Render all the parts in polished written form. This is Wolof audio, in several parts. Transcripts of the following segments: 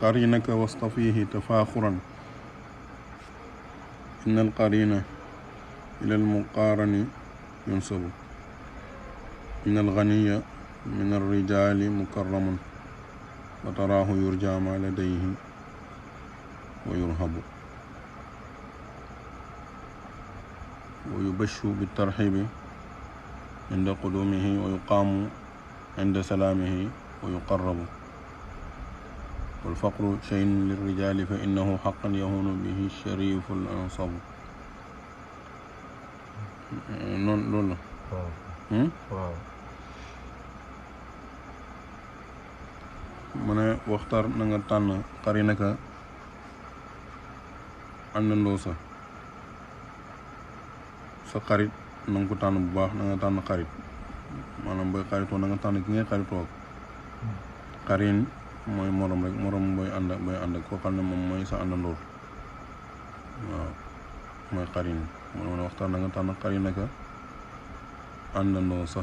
قرينك واصطفيه تفاخرا إن القرين إلى المقارن ينسب إن الغني من الرجال مكرم وتراه يرجى ما لديه ويرهب ويبش بالترحيب عند قدومه ويقام عند سلامه ويقرب والفقر شيء للرجال فإنه حقا يهون به الشريف الأنصب لولا mu ne waxtar na nga tànn qarinaka àndandoo sa xarit na nga ko tànn bu baax na nga tànn xarit maanaam booy xaritoo na nga tànn ki ngay xaritoo qarin mooy morom rek morom booy ànd ak koo xam ne moom mooy sa àndandoor waaw mooy qarin mu ne waxtar na nga tànn qarinaka àndandoo sa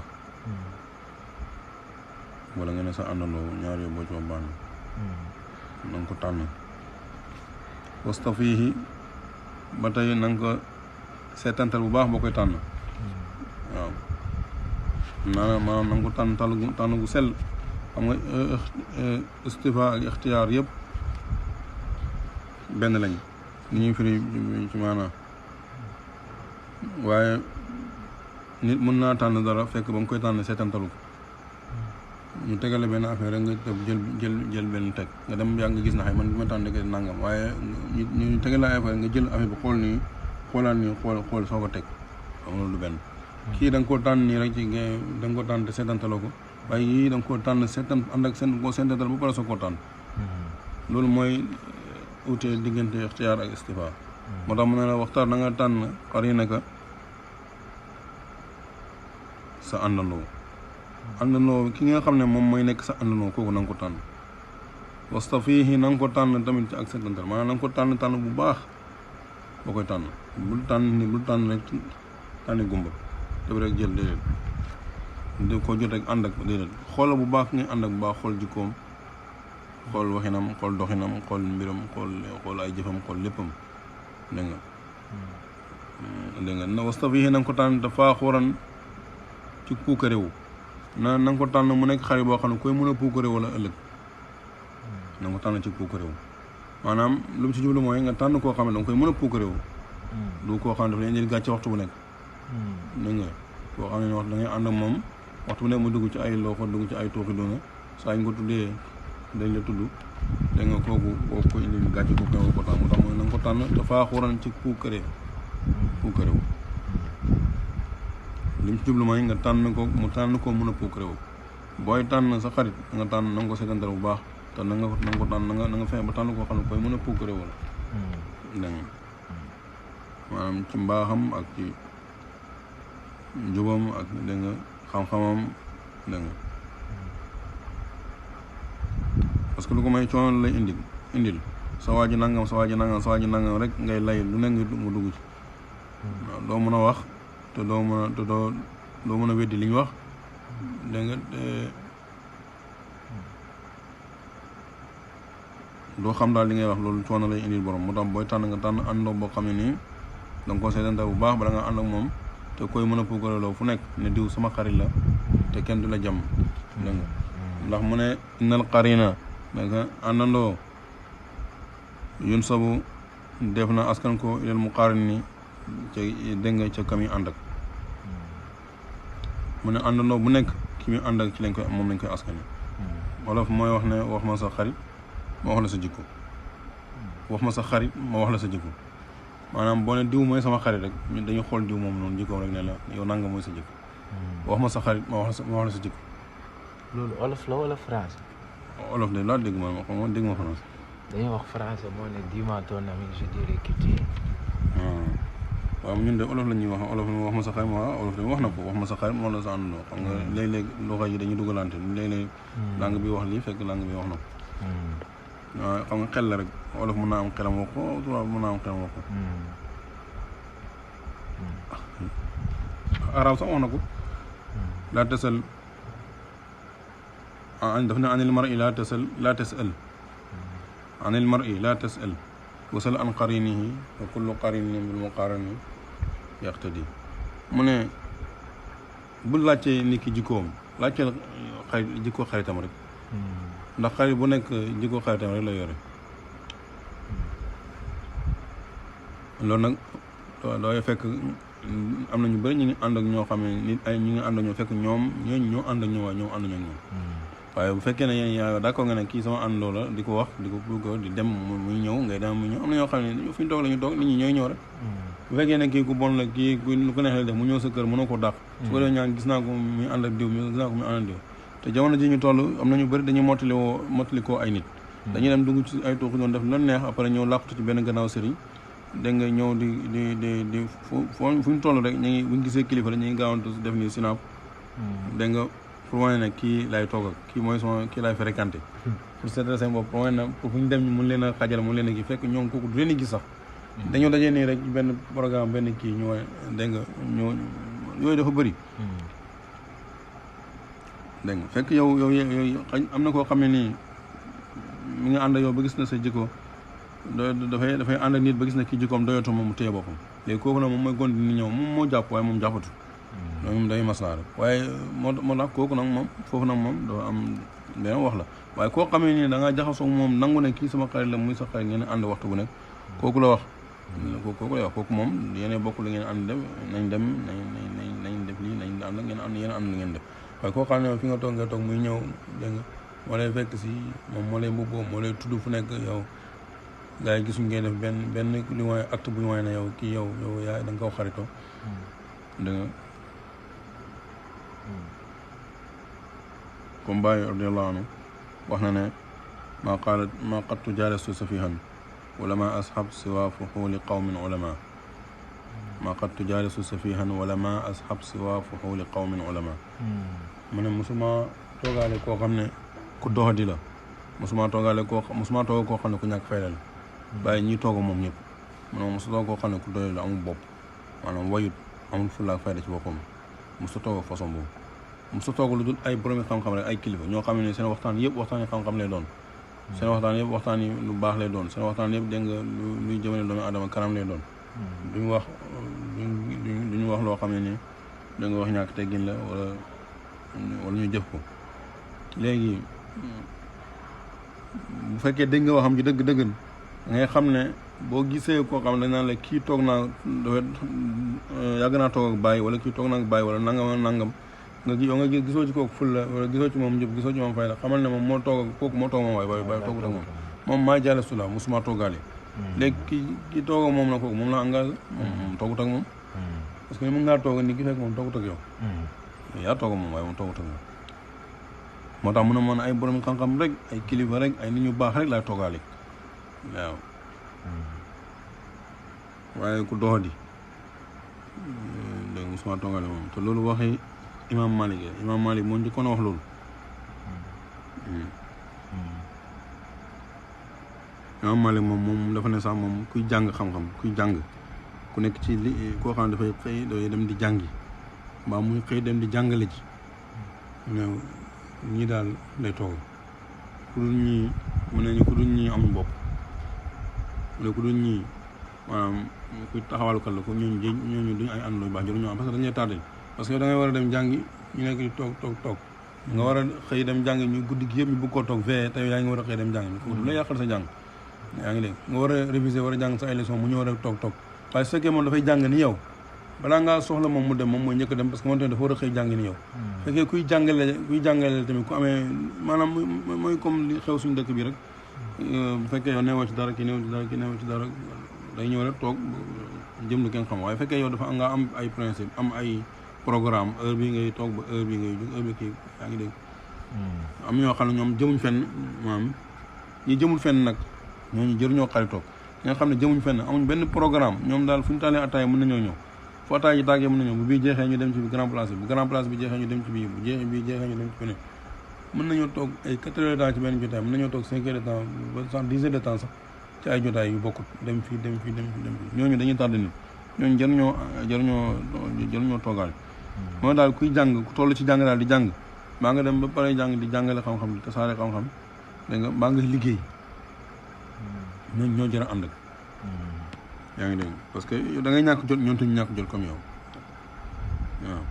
wala nga ne sa àndandoo ñaar yooyu boo ci baax na nga ko tànn wastafihi ba tey na nga ko seetantal bu baax boo koy tànn waaw maanaam na nga ko tànn gu sell xam nga istifa ak ixtiyaar yëpp benn lañ ni ñuy firi ci maanaam waaye nit mën naa tànn dara fekk ba nga koy tànn seetantalu ko ñu tegale benn affaire rek nga tëb jël benn teg nga dem yaa nga gis na xay man bi ma tànn dëgg nangam waaye ñu tegale affaire nga jël affaire bi xool nii xoolaat nii xool soo ko teg xam nga lu benn kii da nga koo tànn nii rek ci da nga koo tànn te seetantaloo ko waaye yii da nga koo tànn ànd ak koo seetantal ba pare soo koo tànn loolu mooy ute diggante ixtiyaar ak istifa moo tax mu ne la waxtaan na nga tànn qarinaka sa àndandoo ki nga xam ne moom mooy nekk sa àndandoo kooku na nga ko tànn wastafihi na nga ko tànn tamit ci ak seetantal maanaam na nga ko tànn bu baax boo koy tànn bul tànn rek tànni gumba def rek jël déedéet di ko jot rek ànd ak déedéet xoola bu baax ngay ànd ak bu baax xool jikkoom xool waxinam xool doxinam xool mbiram xool ay jëfam xool léppam dégg nga na wastafihi na nga ko tànn te faaxuran ci puukarewu na nga ko tànn mu nekk xarit boo xam ne koy mën a puukarewu wala ëllëg na nga ko tànn ci puukarewu maanaam lu mu ci jublu mooy nga tànn koo xam ne danga koy mën a puukarewu du koo xam ne daf lay indil gàcce waxtu bu nekk dégg nga koo xam ne wax da ngay ànd ak moom waxtu bu nekk mu dugg ci ay loxo dugg ci ay tooxi doona saa ñu ko tuddee dañ la tudd dégg nga kooku boo ko indil gàcce kooku nga ko tànn moo tax mooy na nga ko tànn te faaxuran ci puukarewu li mu ci jublu mooy nga tànn ko mu tànn ko mën a puukarewu booy tànn sa xarit nga tànn na nga ko seetantal bu baax te na nga ko tànn na nga fexe ba tànn koo xam ne koy mën a puukarewu la dégg nga maanaam ci mbaaxam ak ci njubam ak dégg nga xam-xamam dégg nga parce que lu ko may coono lay indil sa waa ji nangam rek ngay lay lu ne nga dugg ci waaw doo mën a wax te doo mën a weddi li ñu wax dégg nga doo xam daal li ngay wax loolu coono lay indil borom moo tax booy tànn nga tànn àndoo boo xam ne nii da nga ko seetante bu baax bala nga ànd ak moom te koy mën a puukareloo fu nekk ne diw sama xarit la te kenn du la jàmm dégg nga ndax mu ne innal qarina danga àndandoo yun sabu def na askan ko ilal muqaarini ca dégg nga ca kam yi ànd ak mu ne àndandoo bu nekk ki muy ànd ak ci moom lañ koy askane wolof mooy wax ne wax ma sa xarit ma wax la sa jikko wax ma sa xarit ma wax la sa jikko maanaam boo ne diw mooy sama xarit rek dañuy xool diw moom noonu jikkoom rek ne la yow nanga mooy sa jikko wax ma sa xarit ma wax la sa jikko loolu olof la wala français olof de laa dégg ma xam dégg ma français dañuy wax français moo ne dis-moi ton ami je dirai qui tu es waaw ñun de olof la ñuy wax olof wax ma sa xarit ma olof de wax na ko wax ma sa xarit ma wax la sa àndandoo xam nga léeg-léeg loxo yi dañuy dugalante léeg-léeg langue bi wax lii fekk langue bi wax na ko waaw xam nga xel la rek olof mën naa am xelam wax ko tubaab mën naa am xelam wax ko arab sax wax na ko laa tasal daf ne anil mar'i laa tasal anil mar'i la tas'al wasal an qarinihi wa kullu qarinin bil muqarani yaqtadi mu ne bul laajte nit ki jikkoom laajteel xarit jikko xaritam rek ndax xarit bu nekk jikko xaritam rek la yore loolu nag dooy fekk am na ñu bëri ñu ngi ànd ak ñoo xam ne nit ay ñu ngi ànd ak ñoo fekk ñoom ñoo ànd ak ñoom waaye ñoom ànduñu ak ñoom waaye bu fekkee ne yéen yaa d'accord nga ne kii sama àndoo la di ko wax di ko bëgg di dem muy ñëw ngay dem muy ñëw am na ñoo xam ne fi ñu toog la ñu toog nit ñi ñooy ñëw rek bu fekkee ne kii ku bon la kii ku lu ko neexee def mu ñëw sa kër mënoo ko dàq su ko dee ñaan gis naa ko muy ànd ak diw gis naa ko muy ànd ak diw te jamono ji ñu toll am nañu bëri dañuy mottali koo ay nit dañuy dem dugg ci ay tuux doon def lu neex après ñëw làqatu ci benn gannaaw sëriñ dégg nga ñëw di fu ñu toll rek ñu ngi buñ gisee kilifa la ñu ngi gaawantu def ni sinaab dégg nga pour wane ne kii laay toog ak kii mooy sama kii laay fréquenté pour seetal seen bopp pour wane ne pour fu ñu dem mun leen a xajal mun leen a kii fekk ñoom kooku du leen a gis sax dañoo dajee nii rek benn programme benn kii ñu wane dégg nga ñoo yooyu dafa bëri dégg nga fekk yow am na koo xam ne nii mi nga ànd yow ba gis na sa jikko dafay ànd ak nit ba gis na kii jikkoom doyatu moom mu téye boppam léegi kooku nag moom mooy gondi ni ñëw moom moo jàpp waaye moom jàppatu loolu moom day maslaa rek waaye moo tax kooku nag moom foofu nag moom dafa am benn wax la waaye koo xamee nii da ngaa jaxasoo moom nangu ne kii sama xarit la muy sa xarit ngeen ànd waxtu bu nekk kooku la wax kooku lay wax kooku moom yéen bokk lu ngeen ànd def nañ dem nañ def lii nañ ànd ngeen ànd yéen ànd lu ngeen def waaye koo xam ne fi nga toog ngay toog muy ñëw dégg nga moo lay fekk si moom moo lay mbubboo moo lay tudd fu nekk yow gars yi gisuñ ngeen def benn li mooy acte bu ñu woy ne yow kii yow yaa da nga ko xaritoo dégg nga comme Baye radiyallahu anhu wax na ne ma qattu jaalastu safihan wala ma ashab siwa fuxuuli qawmin ulama ma qattu jaalastu safihan wala ma ashab siwa fuxuuli qawmin ulama mu ne musuma toogaale koo xam ne ku doxadi la musuma toog koo xam ne ku ñàkk fayda la bàyyi ñi toog moom ñëpp mu ne mosu toog koo xam ne ku doy la amul bopp maanaam wayut amul fulla ak fayda ci boppam mosu toog façon boobu mosu toog lu dul ay borom xam-xam rek ay kilifa ñoo xam ne seen waxtaan yëpp waxtaan yi xam-xam lay doon seen waxtaan yëpp waxtaan yi lu baax lay doon seen waxtaan yëpp dégg nga luy jëmale doomu adama kanam lay doon duñu wax loo xam ne ni da nga wax ñàkk teggin la wala ñu jëf ko léegi bu fekkee dégg nga waxam ji dëgg ngay xam ne boo gisee koo xam ne dañ naan la kii toog naa dafa yàgg naa toog ak bàyyi wala kii toog naa ak bàyyi wala nangam nga gisoo ci kooku ful la wala gisoo ci moom njëb gisoo ci moom fay la xamal ne moom moo toog kooku moo toog moom waaye bàyyi toogut ak moom maa jàlle su la musuma toogaale léegi ki toog ak moom la kooku moom la engagé moom toogut ak moom parce que ni mën ngaa toog ni ki fekk moom toogut ak yow yaa toog ak moom waaye moom toogut ak moom moo tax mun a mën ay borom xam-xam rek ay kilifa rek ay nit ñu baax rek laay toogaale waaw waaye ku doxadi dégg musuma toogaale moom te loolu waxee Imam Malik moo njëkkoon a wax loolu Imam Malik moom dafa ne sax moom kuy jàng xam-xam kuy jàng ku nekk ci li koo xam ne dafay xëy dafay dem di jàngi mbaa muy xëy dem di jàngale ji mais ñii daal lay toog ku dul ñii mu ne ñu ku dul ñii amuñ bopp mu ne ku dul ñii maanaam kuy taxawalkat la ko ñooñu duñu ay ànd lu baax jëru ñoo am parce que dañuy tardé parce que da ngay war a dem jàngi ñu nekk di toog nga war a xëy dem jàngi ñu guddi gi yëpp ñu bëgg koo toog fee tey yaa ngi war a xëy dem jàngi ko du la yàqal sa jàng yaa ngi dégg nga war a réviser war a jàng sa ay leçon mu ñëw rek toog waaye su fekkee moom dafay jàng ni yow balaa ngaa soxla moom mu dem moom mooy njëkk dem parce que moom tamit dafa war a xëy jàng ni yow fekkee kuy jàngale tamit ku amee maanaam mooy comme li xew suñu dëkk bi rek bu fekkee yow neewoo ci dara kii neewoo ci dara day ñëw rek toog jëm lu kenn xam waaye fekkee yow dafa nga am ay principe am ay programme heure bi ngay toog ba heure bi ngay jóg heure bi kii yaa ngi dégg am ñoo xam ne ñoom jëmuñ fenn maanaam ñi jëmul fenn nag ñooñu jëruñoo xaritoog ñi nga xam ne jëmuñ fenn amuñ benn programme ñoom daal fu ñu taalee ataaya mën nañoo ñëw fu ataaya ji tàggee mën nañoo bu bii jeexee ñu dem ci grand place bi bu grand place bi jeexee ñu dem ci bii bu jeexee ñu dem ci beneen mën nañoo toog ay 4 heures de temps ci benn jotaay mën nañoo toog 5 heures de temps ba sax 10 heures de temps sax ci ay jotaay yu bokkut dem fii ñooñu dañuy tardé nit ñooñu jëruñoo toogaale moo daal kuy jàng ku toll ci jàng daal di jàng maa nga dem ba pare jàng di jàngale xam-xam di tasaare xam-xam dégg nga maa nga liggéey ñoo jar a ànd ak yaa ngi dégg parce que da ngay ñàkk jot ñoom tuñ ñàkk jot comme yow waaw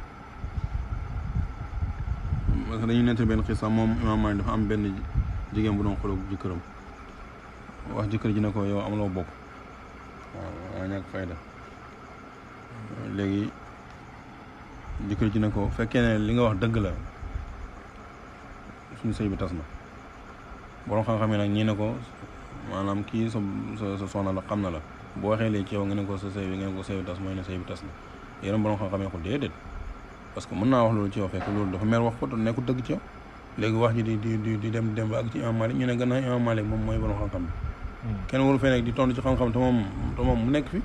parce que dañuy nett benn xisa moom Imaam Maalik dafa am benn jigéen bu doon xooloo jëkkëram wax jëkkër ji ne ko yow amuloo bokk waaw waa ñàkk fayda léegi jëkkër ji ne ko fekkee ne li nga wax dëgg la suñu sëy bi tas na borom xam-xam yi nag ñii ne ko maanaam kii sa soxna la xam na la boo waxee léegi ci yow nga ne ko sa sëy bi nga ne ko sëy bi tas mooy ne sëy bi tas na yeneen borom xam-xam yi ko déedéet parce que mën naa wax loolu ci yow fekk loolu dafa mer wax ko te nekkul dëgg ci yow léegi wax ji di dem ba ak ci Imaam Maalik ñu ne gannaaw Imaam Maalik moom mooy borom xam-xam bi kenn waru fee nekk di tontu ci xam-xam te moom mu nekk fi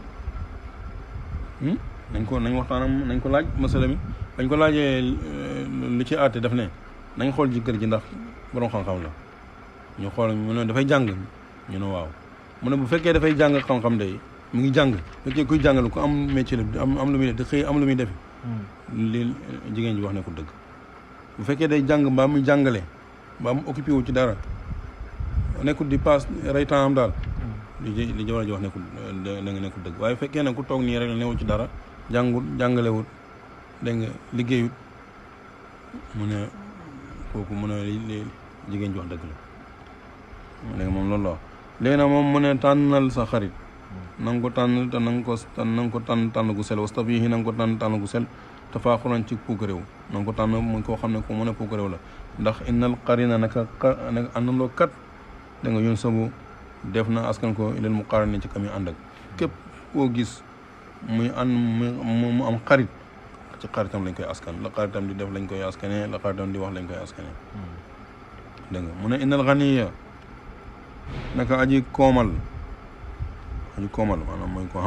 nañ waxtaan nañ ko laaj masala mi dañ ko laajee lu ci àtte daf ne nañ xool jëkkër ji ndax borom xam-xam la ñu xool mu ne dafay jàng ñu ne waaw mu ne bu fekkee dafay jàng xam-xam day mu ngi jàng fekkee kuy jàngal ku am métier la am lu muy def di xëy am lu muy defi li jigéen ji wax ne ko dëgg bu fekkee day jàng mbaa muy jàngale mbaa mu occupé wu ci dara nekkul di passe rey temps am daal li jabar ji wax nekkul da nga nekkul dëgg waaye fekkee ne ku toog nii rek la newul ci dara jàngut jàngalewut dégg nga liggéeyut mu ne kooku mu ne li jigéen ji wax dëgg la léegi moom loolu la wax léegi nag moom mu ne tànnal sa xarit na nga ko tànn te na nga ko tànn gu sel wastabihi na nga ko tànn gu sel te faaxuran ci puuk réew na nga ko tànn mu koo xam ne ko mën a puuk réew la ndax innal qarina naka àndandoo kat da nga yoon sabu def na askan ko ilal mu qarani ci kam yi ànd ak képp koo gis muy mu am xarit ci xaritam lañ koy askan la xaritam di def lañ koy askane la xaritam di wax lañ koy askane dégg nga mu ne innal ganiya naka aji koomal maanaam mooy ko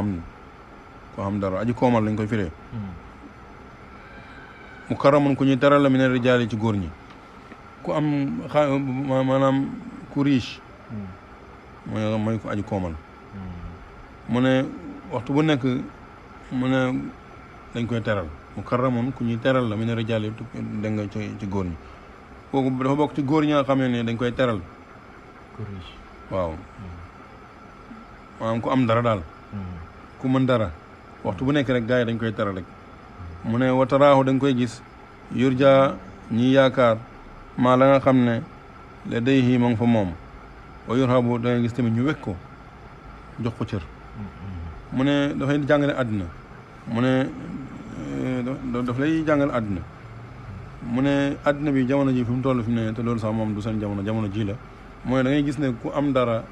xam dara aji koomal lañ koy firee mu karamun ku ñuy teral la mi ne rijaali ci góor ñi ku am maanaam ku riche mooy ko aji koomal mu ne waxtu bu nekk mu ne dañ koy teral mu karamun ku ñuy teral la mi ne rijaali dégg nga ci góor ñi kooku dafa bokk ci góor ñi nga xam ne dañ koy teral waaw maanaam ku am dara daal ku mën dara waxtu bu nekk rek gars yi dañ koy teral rek mu ne wataraaxu da nga koy gis yurja ñi yaakaar maa la nga xam ne la day xii ma nga fa moom wa yurhabu da nga gis tamit ñu wekk ko jox ko cër mu ne dafay jàngale àddina mu ne daf lay jàngale àddina mu ne àddina bi jamono ji fi mu toll fi mu ne te loolu sax moom du seen jamono ji la mooy da ngay gis ne ku am dara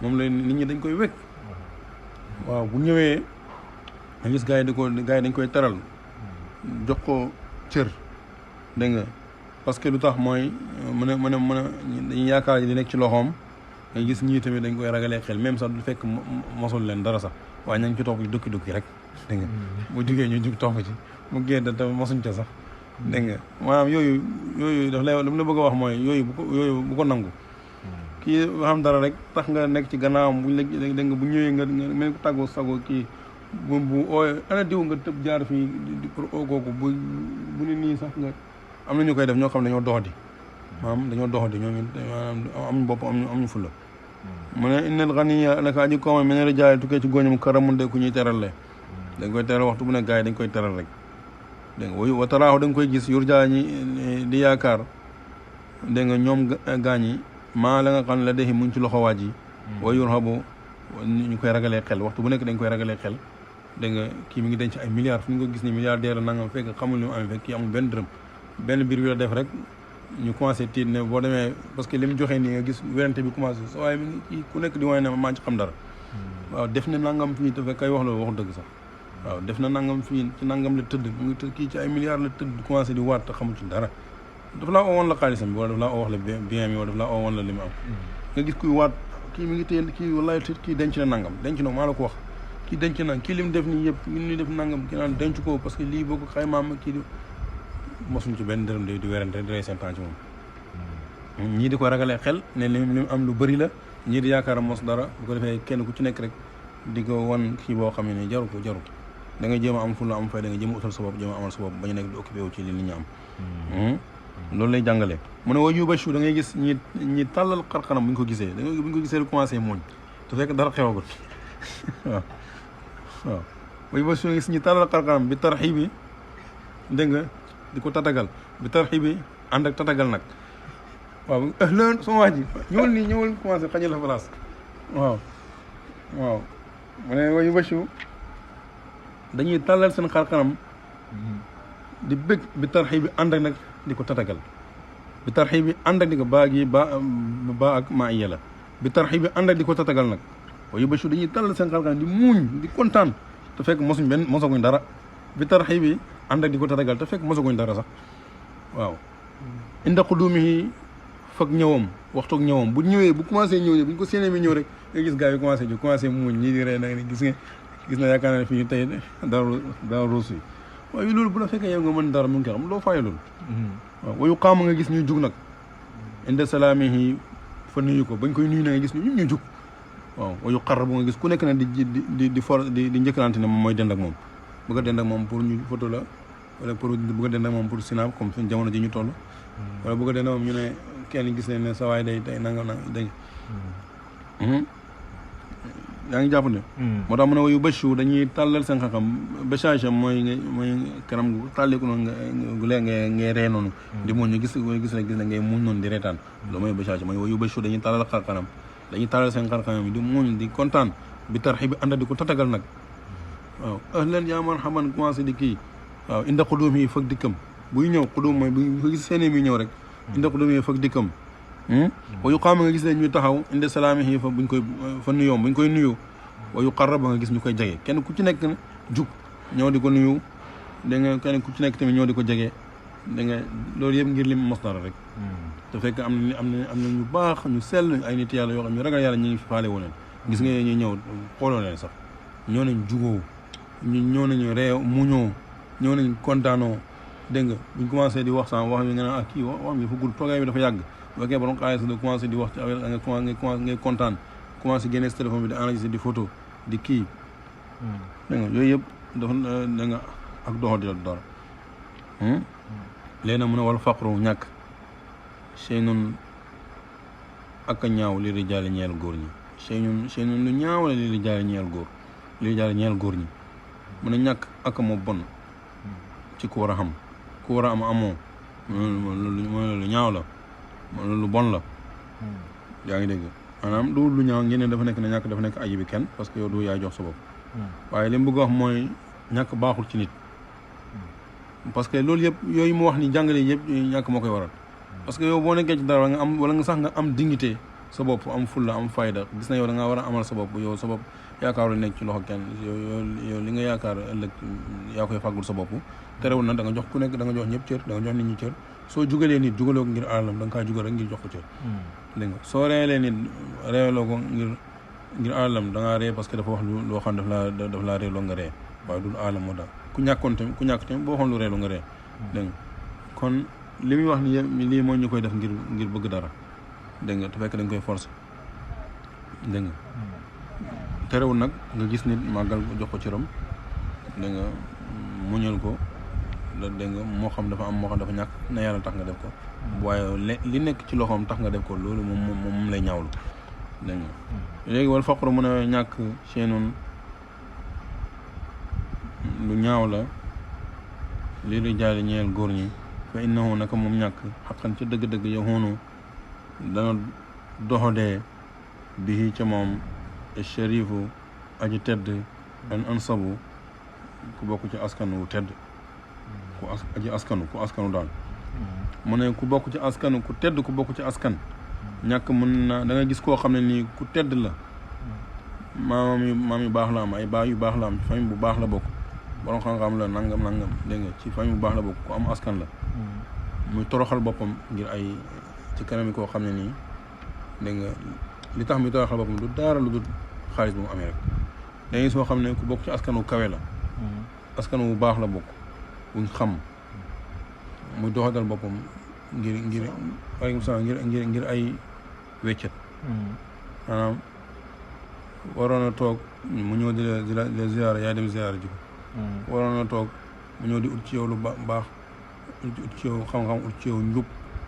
moom la nit ñi dañ koy wekk waaw bu ñëwee nga gis gars yi dañ koy teral jox ko cër dégg nga parce que lu tax mooy mën a dañuy yaakaar ji di nekk ci loxoom nga gis ñii tamit dañ koy ragalee xel même sax du fekk mosul leen dara sax waaye nañ ci topp dukki rek dégg nga bu jugee ñu jug topp ci mu génn tamit mosuñ ca sax dégg nga maanaam yooyu daf lay li mu la bëgg a wax mooy yooyu bu ko nangu kii xam dara rek tax nga nekk ci gannaawam buñ la dégg nga bu ñëwee nga mel ko tàggoo sago kii bu ooy ana diw nga tëb jaar fii pour oo kooku bu ni nii sax nga am na ñu koy def ñoo xam ne dañoo doxadi maanaam dañoo doxadi ñooñu maanaam amuñu bopp amuñu fulla mu ne innal ganiya naka aji kooma mi ne rijaal tukkee ci góoñam karamun de ku ñuy teral le dañ koy teral waxtu bu ne gars yi dañ koy teral rek dégg nga wa taraaxu da nga koy gis yurjaa ñi di yaakaar dégg nga ñoom gaañi maa la nga xam ne la deexi mu ngi ci loxo waaj yi wa yurhabu ñu koy ragalee xel waxtu bu nekk dañ koy ragalee xel dégg nga kii mi ngi denc ay milliards fu ñu ko gis ni milliardaire la nangam fekk xamul li mu amee fekk kii amul benn dërëm benn biir bi la def rek ñu commencé tiit ne boo demee parce que li mu joxee nii nga gis wérante bi commencé sa waaye mi ngi kii ku nekk di wane ne maa ci xam dara waaw def na nangam fii te fekk kay wax loolu wax dëgg sax waaw def na nangam fii ci nangam la tëdd mu ngi tëdd kii ci ay milliards la tëdd commencé di waat te xamul ci dara daf laa oo woon la xaalisam bi wala daf laa oo wax la bien mi wala daf laa oo woon la li mu am nga gis kuy waat kii mi ngi téye kii wallaay kii denc na nangam denc na maa la ko wax kii denc na kii li mu def nii yëpp li def nangam kii naan denc ko parce que lii boo ko xaymaam kii mosuñ ci benn dërëm di werante di rey seen temps ci moom ñii di ko ragalee xel ne li mu am lu bëri la ñii di yaakaar mos dara bu ko defee kenn ku ci nekk rek di ko wan kii boo xam ne jaru ko da nga jéem a am fulla am fay da nga jéem a utal sa bopp jéem a amal sa bopp bañu nekk di occupé wu ci li nit ñi am loolu lay jàngalee mu ne wa yubashu da ngay gis ñi tàllal xarxanam bu ñu ko gisee bu ñu ko gisee lu commencé mooñ te fekk dara xewagut waaw waaw way ba su gis ñu tàllal xarxanam bi tarxi bi dégg nga di ko tatagal bi tarxi bi ànd ak tatagal nag waaw ahlan sama wax ji ñëwal nii ñëwal commencé xañal la place waaw waaw mu ne wayu bachu dañuy tàllal seen xarxanam di bëgg bi tarxi bi ànd ak nag di ko tatagal bi tarxi bi ànd ak di ko baa gi ba ak maa yella bi tarxi bi ànd ak di ko tatagal nag wayu bachu dañuy tàllal seen xarxanam di muuñ di kontaan te fekk mosaguñ dara bi tarxi bi ànd ak di ko tatagal te fekk mosaguñ dara sax waaw inda xudumihi fak ñëwam waxtoog ñëwam bu ñëwee bu commencé ñëw bu ñu ko séenee mi ñëw rek nga gis gars yi commencé ñu commencé muuñ ñii di ree nag ni gis na yaakaar naa fi ñu tey dara ruus yi waaye loolu bu la fekkee yow nga mën dara mu ngi koy xam loo fay loolu waaw wayu xaama nga gis ñu jug nag inda salaamihi fa nuyu ko bañ koy nuyu na nga gis ñu jug waaw wayu xarra bu nga gis ku nekk na di njëkkalante ne moom mooy dend ak moom bëgg a dend ak moom pour ñu photo la wala pour bëgg a dend ak moom pour sinap comme suñ jamono ji ñu toll wala bëgg a dend ak moom ñu ne kenn gis ne sa waay day nanga dégg yaa ngi jàpp ne moo tax mu ne wayu bachu dañuy tàllal seen xam-xam bachage mooy kanam gu tàlliku noonu gu lee ngay ree noonu di muñ ñu gis la ngay muñ noonu di reetaan loolu mooy bachage mooy wayu bachu dañuy tàllal xar-xanam dañuy tàllal seen xar-xanam di muñ di kontaan bi tarxi bi ànd di ko tatagal nag waaw ahlan yaa marhaban commencé di kii waaw inda xudum yi fag dikkam buy ñëw xudum mooy bu gis seen mi ñëw rek inda xudum yi fag dikkam wayu xaama nga gis ne ñuy taxaw inda salaamihi fa buñ koy fa nuyoom buñ koy nuyu wayu qarraba nga gis ñu koy jege kenn ku ci nekk jug ñëw di ko nuyu da nga kenn ku ci nekk tamit ñëw di ko jege da nga loolu yëpp ngir lim mos dara rek te fekk am na ñu baax ñu sell ay nit yàlla yoo xam ñu ragal yàlla ñu ngi fi faale wu leen gis nga ñu ñëw xooloo leen sax ñoo nañ jugoo ñëw nañu réew muñoo ñëw nañ kontaanoo dégg nga buñ commencé di wax sama wax bi nga naan kii wax bi dafa gudd toogaay bi dafa yàgg bokkee borom xaalis da commencé di wax ci affaire ngay kontaan commencé génne sa téléphone bi di enregistré di photo di kii dégg nga yooyu yëpp dafa da nga ak doxal di dara léegi nag mu ne wal faqru ñàkk sey nun ak a ñaaw li di jaale ñeel góor ñi sey nun lu ñaaw la li di jaale ñeel góor ñi mu ne ñàkk ak moo bon ci ku war a xam ku war a am amoo lu ñaaw la lu bon la yaa ngi dégg maanaam du lu ñaaw ngeen ne dafa nekk ne ñàkk dafa nekk aji bi kenn parce que yow du yaa jox sa bopp waaye li mu bëgg a wax mooy ñàkk baaxul ci nit parce que loolu yëpp yooyu mu wax ni jàngale yëpp ñàkk moo koy waral parce que yow boo nekkee ci dara nga am wala nga sax nga am dignité sa bopp am fulla am fayda gis na yow da nga war a amal sa bopp yow sa bopp yaakaarul nekk ci loxo kenn yow li nga yaakaar ëllëg yaa koy fàggul sa bopp terewul na da nga jox ku nekk da nga jox ñëpp cër da nga jox nit ñi cër soo jugalee nit jugaloo ko ngir alalam da nga kaa jugal rek ngir jox ko cër dégg nga soo reelee nit reeloo ko ngir alalam da ngaa ree parce que dafa wax loo xam daf laa reeloo nga ree waaye dul alalam moo daal ku ñàkk tamit boo xam lu reeloo nga ree dégg nga kon li muy wax ni yëpp lii moo ñu koy def ngir bëgg dara dégg nga te fekk dañ koy forcer dégg nga terewul nag nga gis nit màggal jox ko cëram dégg nga muñal ko dégg nga moo xam dafa am moo xam dafa ñàkk na yàlla tax nga def ko waaye li nekk ci loxoom tax nga def ko loolu moom lay ñaawlu dégg nga léegi wal faqru mu ne ñàkk seenun lu ñaaw la li di jaali ñeel góor ñi fa innahu naka moom ñàkk xaqan ca dëgg-dëgg yow xoonu dana doxodee bii ca moom sharifu aji tedd an ansabu ku bokk ci askan wu tedd aji askanu ku askanu daal mu ne ku bokk ci askanu ku tedd ku bokk ci askan ñàkk mën na da nga gis koo xam ne nii ku tedd la maam yu baax la am ay baay yu baax la am ci famille bu baax la bokk borom xam-xam la nangam dégg nga ci famille bu baax la bokk ku am askan la muy toroxal boppam ngir ay ci kanam yi koo xam ne nii dégg nga li tax muy toroxal boppam du dara lu dul xaalis bu mu amee rek dañuy soo xam ne ku bokk ci askan wu kawe la askan wu baax la bokk buñ xam muy doxadal boppam ngir waaleykum salaam ngir ay weccet maanaam waroon a toog mu ñëw di la ziyaara yaa dem ziyaara ji ko waroon a toog mu ñëw di ut ci yow lu baax ut ci yow xam-xam ut ci yow njub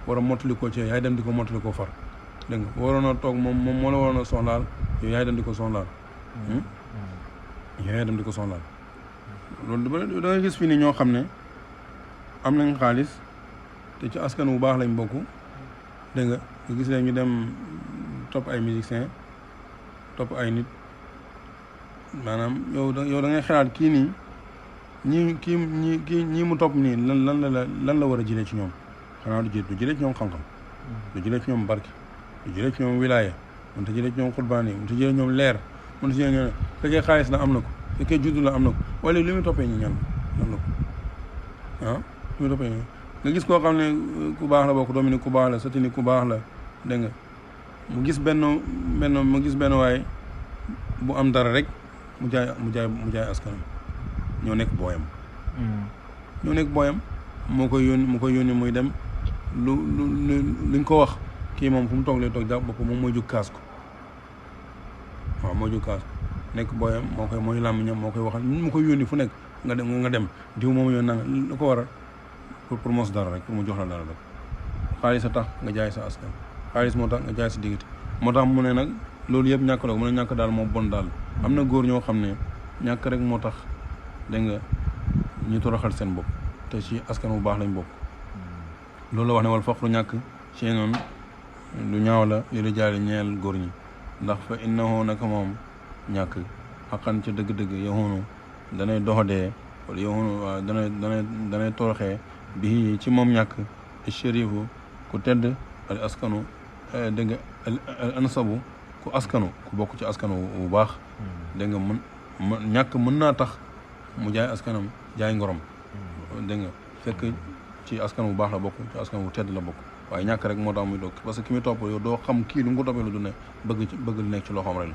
war a mottali ko ci yaay dem di ko mottali ko far dégg nga waroon a toog moom moo la waroon a soxlaal yow yaay dem di ko soxlaal yaay dem di ko soxlaal loolu da nga gis fii ni ñoo xam ne am nañ xaalis te ci askan bu baax lañ bokk dégg nga gis leen ñu dem topp ay musiciens topp ay nit maanaam yow da ngay xalaat kii nii ñii mu topp nii lan la war a jëlee ci ñoom xanaa du jëlee ci ñoom xam-xam du jëlee ci ñoom barke du jëlee ci ñoom wilaaya mënut a jëlee ci ñoom xurbaan yi mënut a jëlee ñoom leer mënut a jëlee ñoom fekkee xaalis la am na ko fekkee juddu la am na ko wala li muy toppee ñu ñan am na ko li muy toppee ñu nga gis koo xam ne ku baax la bokk doomi ni ku baax la sati ni ku baax la dégg nga mu gis benn waaye bu am dara rek mu jaay askanam ñoo nekk booyam moo koy yónni muy dem luñ ko wax kii moom fu mu toog lay toog jàpp bopp moom mooy jóg kaas ko waaw mooy jóg kaas ko nekk booyam mooy làmmiñam moo koy waxal mu koy yónni fu nekk nga dem diw moom yoon nanga lu ko waral pour mos dara rek pour mu jox la dara rek xaalis a tax nga jaay sa askan xaalis moo tax nga jaay sa diggante moo tax mu ne nag loolu yëpp ñàkk la ko mu ne ñàkk daal moo bon daal am na góor ñoo xam ne ñàkk rek moo tax dégg nga ñu toroxal seen bopp te ci askan bu baax lañ bokk loolu la wax ne wal faqru ñàkk ci noonu lu ñaaw la li rijaali ñeel góor ñi ndax fa innahu naka moom ñàkk xaqan ca dëgg-dëgg yoxunu danay doxadee wala yoxunu waaw danay toroxee bi ci moom ñàkk shérifu ku tedd al askanu dégg nga al ansabu ku askanu ku bokk ci askanu bu baax dégg nga ñàkk mën naa tax mu jaay askanam jaay ngorom dégg nga fekk ci askan bu baax la bokk ci askan bu tedd la bokk waaye ñàkk rek moo tax muy doog parce que ki muy topp yow doo xam kii lu mu ko toppee lu du ne bëgg lu nekk ci loxoom rek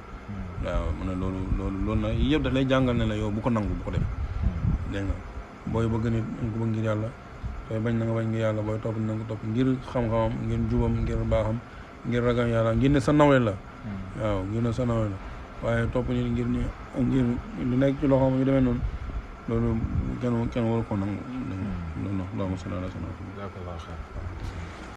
la waaw mu ne loolu na yëpp daf lay jàngal ne la yow bu ko nangu bu ko def dégg nga booy bëgg nit nga ko bëgg ngir yàlla sooy bañ na nga bañ ngir yàlla booy topp na nga ko topp ngir xam-xamam ngir jubam ngir baaxam ngir ragal yàlla ngir ne sa nawle la waaw ngir ne sa nawle la waaye topp nit ngir lu nekk ci loxoom yu demee noonu loolu kenn waru ko nangu loolu allahumma salli ala sayyidina